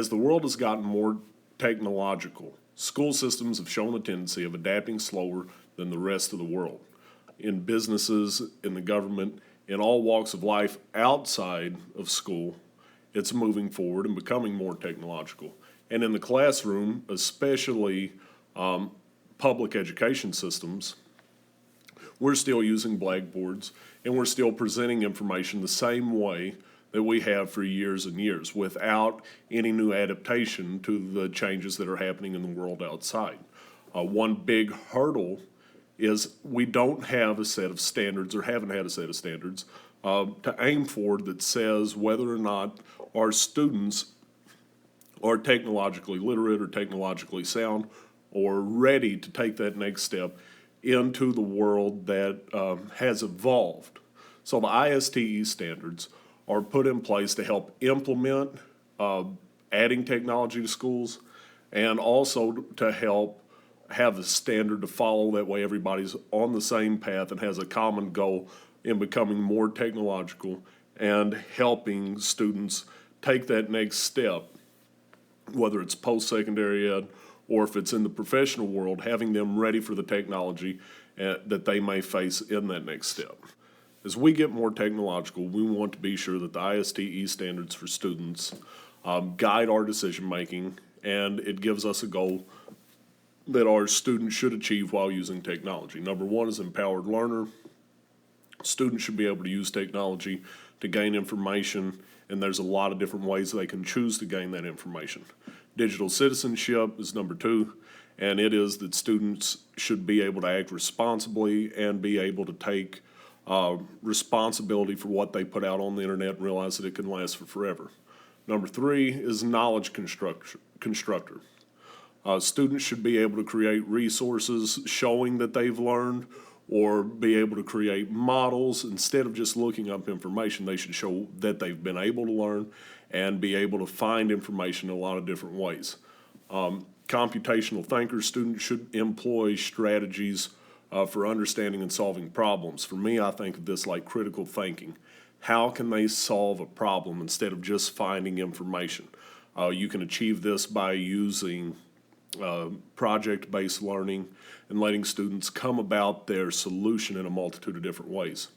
As the world has gotten more technological, school systems have shown a tendency of adapting slower than the rest of the world. In businesses, in the government, in all walks of life outside of school, it's moving forward and becoming more technological. And in the classroom, especially public education systems, we're still using blackboards and we're still presenting information the same way that we have for years and years without any new adaptation to the changes that are happening in the world outside. One big hurdle is we don't have a set of standards or haven't had a set of standards to aim for that says whether or not our students are technologically literate or technologically sound or ready to take that next step into the world that has evolved. So the ISTE standards are put in place to help implement adding technology to schools and also to help have a standard to follow. That way everybody's on the same path and has a common goal in becoming more technological and helping students take that next step, whether it's post-secondary ed or if it's in the professional world, having them ready for the technology that they may face in that next step. As we get more technological, we want to be sure that the ISTE standards for students guide our decision-making, and it gives us a goal that our students should achieve while using technology. Number one is empowered learner. Students should be able to use technology to gain information, and there's a lot of different ways they can choose to gain that information. Digital citizenship is number two, and it is that students should be able to act responsibly and be able to take responsibility for what they put out on the internet and realize that it can last for forever. Number three is knowledge constructor. Students should be able to create resources showing that they've learned or be able to create models. Instead of just looking up information, they should show that they've been able to learn and be able to find information in a lot of different ways. Computational thinkers, students should employ strategies for understanding and solving problems. For me, I think of this like critical thinking. How can they solve a problem instead of just finding information? You can achieve this by using project-based learning and letting students come about their solution in a multitude of different ways.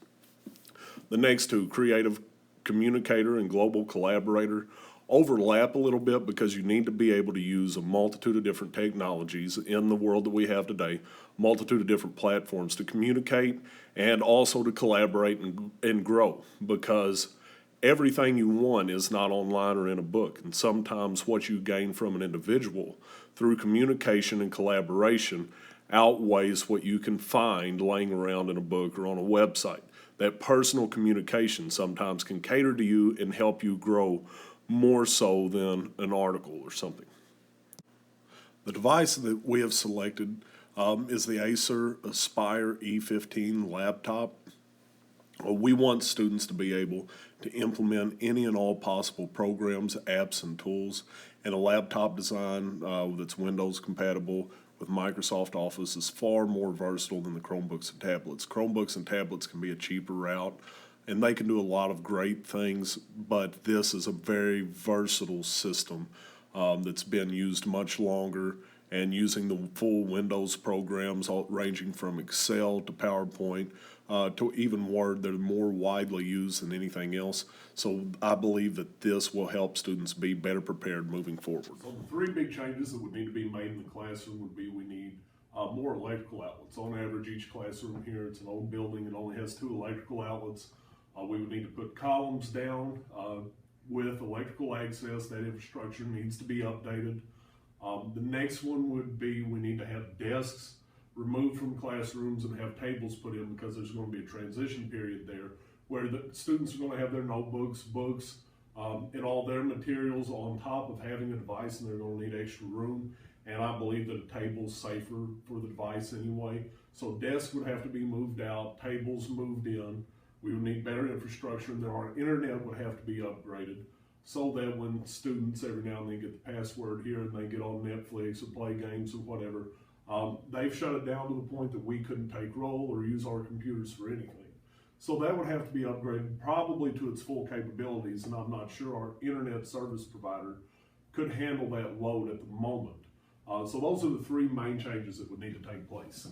The next two, creative communicator and global collaborator, overlap a little bit because you need to be able to use a multitude of different technologies in the world that we have today, multitude of different platforms to communicate and also to collaborate and grow, because everything you want is not online or in a book. And sometimes what you gain from an individual through communication and collaboration outweighs what you can find laying around in a book or on a website. That personal communication sometimes can cater to you and help you grow more so than an article or something. The device that we have selected is the Acer Aspire E15 laptop. We want students to be able to implement any and all possible programs, apps, and tools, and a laptop design that's Windows compatible with Microsoft Office is far more versatile than the Chromebooks and tablets. Chromebooks and tablets can be a cheaper route, and they can do a lot of great things, but this is a very versatile system that's been used much longer, and using the full Windows programs ranging from Excel to PowerPoint to even Word that are more widely used than anything else. So I believe that this will help students be better prepared moving forward. So the three big changes that would need to be made in the classroom would be we need more electrical outlets. On average, each classroom here, it's an old building, it only has 2 electrical outlets. We would need to put columns down with electrical access. That infrastructure needs to be updated. The next one would be we need to have desks removed from classrooms and have tables put in, because there's going to be a transition period there where the students are going to have their notebooks, books, and all their materials on top of having a device, and they're going to need extra room. And I believe that a table's safer for the device anyway. So desks would have to be moved out, tables moved in. We would need better infrastructure, and then our internet would have to be upgraded so that when students every now and then get the password here and they get on Netflix or play games or whatever, they've shut it down to the point that we couldn't take roll or use our computers for anything. So that would have to be upgraded probably to its full capabilities, and I'm not sure our internet service provider could handle that load at the moment. So those are the three main changes that would need to take place.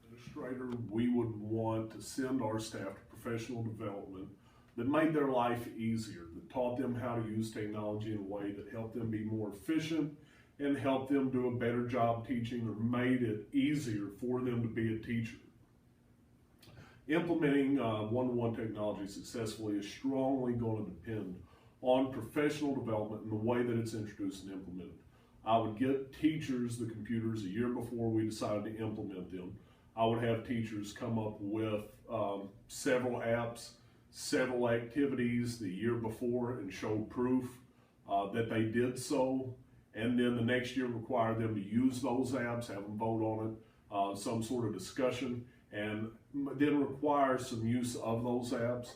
Administrator, we would want to send our staff to professional development that made their life easier, that taught them how to use technology in a way that helped them be more efficient and helped them do a better job teaching, or made it easier for them to be a teacher. Implementing one-to-one technology successfully is strongly going to depend on professional development and the way that it's introduced and implemented. I would get teachers the computers a year before we decided to implement them. I would have teachers come up with several apps, several activities the year before, and show proof that they did so. And then the next year require them to use those apps, have them vote on it, some sort of discussion, and then require some use of those apps.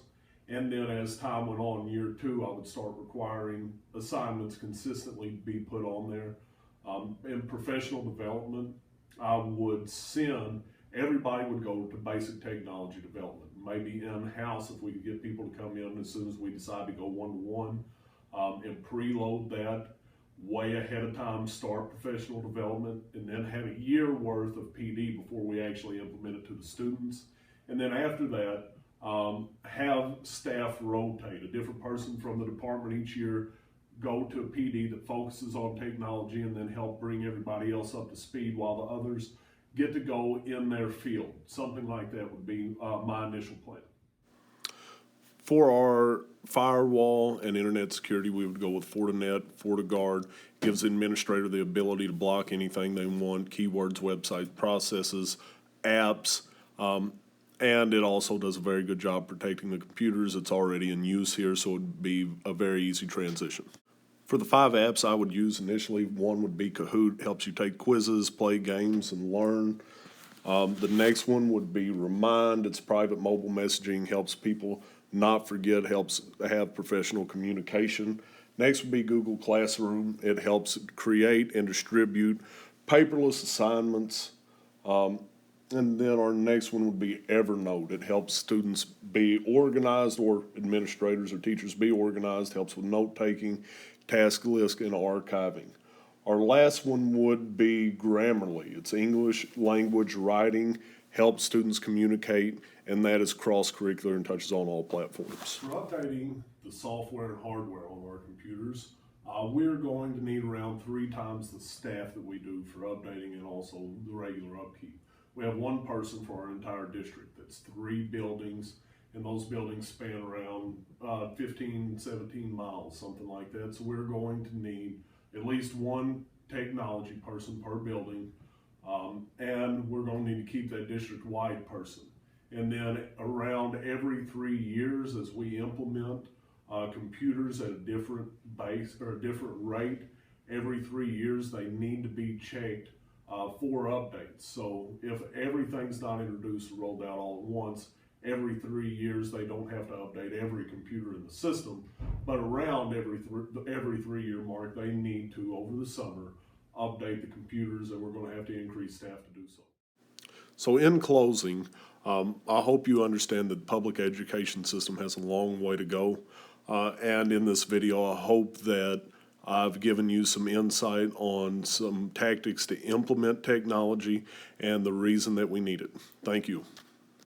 And then as time went on, year two, I would start requiring assignments consistently be put on there. In professional development, I would send, everybody would go to basic technology development, maybe in-house if we could get people to come in as soon as we decide to go one-to-one, and preload that way ahead of time, start professional development, and then have a year worth of PD before we actually implement it to the students. And then after that, have staff rotate, a different person from the department each year go to a PD that focuses on technology, and then help bring everybody else up to speed while the others get to go in their field. Something like that would be my initial plan. For our firewall and internet security, we would go with Fortinet. FortiGuard gives the administrator the ability to block anything they want, keywords, website processes, apps, and it also does a very good job protecting the computers. It's already in use here, so it would be a very easy transition. For the 5 apps I would use initially, one would be Kahoot, helps you take quizzes, play games, and learn. The next one would be Remind. It's private mobile messaging, helps people not forget, helps have professional communication. Next would be Google Classroom. It helps create and distribute paperless assignments. And then our next one would be Evernote. It helps students be organized, or administrators or teachers be organized, helps with note-taking, task list, and archiving. Our last one would be Grammarly. It's English language writing, helps students communicate, and that is cross-curricular and touches on all platforms. For updating the software and hardware on our computers, we're going to need around 3 times the staff that we do for updating and also the regular upkeep. We have one person for our entire district. That's 3 buildings, and those buildings span around 15, 17 miles, something like that. So we're going to need at least one technology person per building, and we're going to need to keep that district-wide person. And then around every 3 years, as we implement computers at a different base or a different rate, every 3 years they need to be checked for updates. So if everything's not introduced and rolled out all at once, every 3 years they don't have to update every computer in the system, but around every 3 year mark they need to, over the summer, update the computers, and we're going to have to increase staff to do so. So in closing, I hope you understand that the public education system has a long way to go, and in this video I hope that I've given you some insight on some tactics to implement technology and the reason that we need it. Thank you.